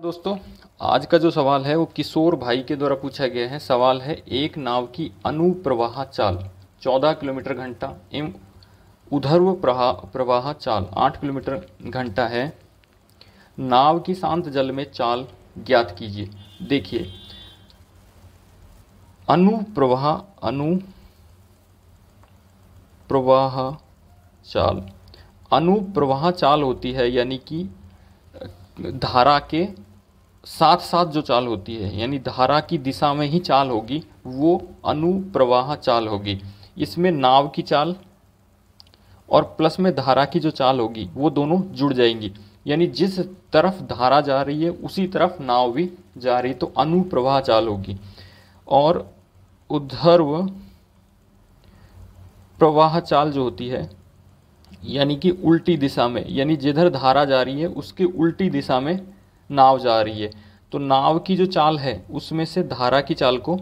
दोस्तों, आज का जो सवाल है वो किशोर भाई के द्वारा पूछा गया है। सवाल है, एक नाव की अनुप्रवाह चाल 14 किलोमीटर घंटा एवं ऊर्ध्व प्रवाह चाल 8 किलोमीटर घंटा है। नाव की शांत जल में चाल ज्ञात कीजिए। देखिए, अनुप्रवाह चाल होती है, यानी कि धारा के साथ साथ जो चाल होती है, यानी धारा की दिशा में ही चाल होगी, वो अनुप्रवाह चाल होगी। इसमें नाव की चाल और प्लस में धारा की जो चाल होगी वो दोनों जुड़ जाएंगी, यानी जिस तरफ धारा जा रही है उसी तरफ नाव भी जा रही है, तो अनुप्रवाह चाल होगी। और ऊर्ध्व प्रवाह चाल जो होती है, यानी कि उल्टी दिशा में, यानी जिधर धारा जा रही है उसकी उल्टी दिशा में नाव जा रही है, तो नाव की जो चाल है उसमें से धारा की चाल को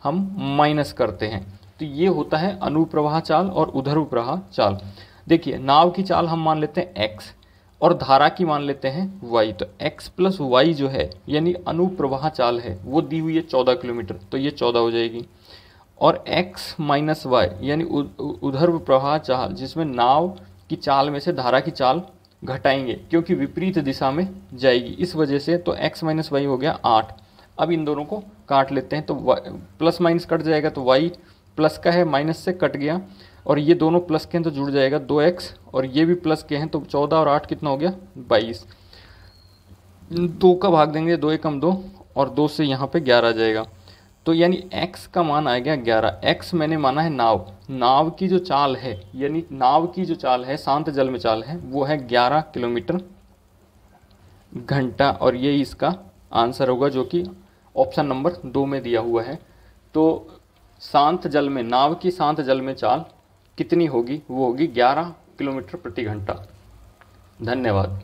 हम माइनस करते हैं, तो ये होता है अनुप्रवाह चाल और ऊर्ध्व प्रवाह चाल। देखिए, नाव की चाल हम मान लेते हैं x और धारा की मान लेते हैं y, तो x प्लस वाई जो है यानी अनुप्रवाह चाल है वो दी हुई है 14 किलोमीटर, तो ये 14 हो जाएगी। और x माइनस वाई यानी ऊर्ध्व प्रवाह चाल, जिसमें नाव की चाल में से धारा की चाल घटाएंगे क्योंकि विपरीत दिशा में जाएगी, इस वजह से, तो x माइनस वाई हो गया 8। अब इन दोनों को काट लेते हैं, तो प्लस माइनस कट जाएगा, तो y प्लस का है माइनस से कट गया, और ये दोनों प्लस के हैं तो जुड़ जाएगा 2x, और ये भी प्लस के हैं तो 14 और 8 कितना हो गया 22। 2 का भाग देंगे, 2 एकम 2 और 2 से यहाँ पे 11 आ जाएगा, तो यानी x का मान आ गया 11। x मैंने माना है नाव की जो चाल है, यानी नाव की जो चाल है, शांत जल में चाल है, वो है 11 किलोमीटर घंटा, और ये इसका आंसर होगा जो कि ऑप्शन नंबर 2 में दिया हुआ है। तो शांत जल में, नाव की शांत जल में चाल कितनी होगी, वो होगी 11 किलोमीटर प्रति घंटा। धन्यवाद।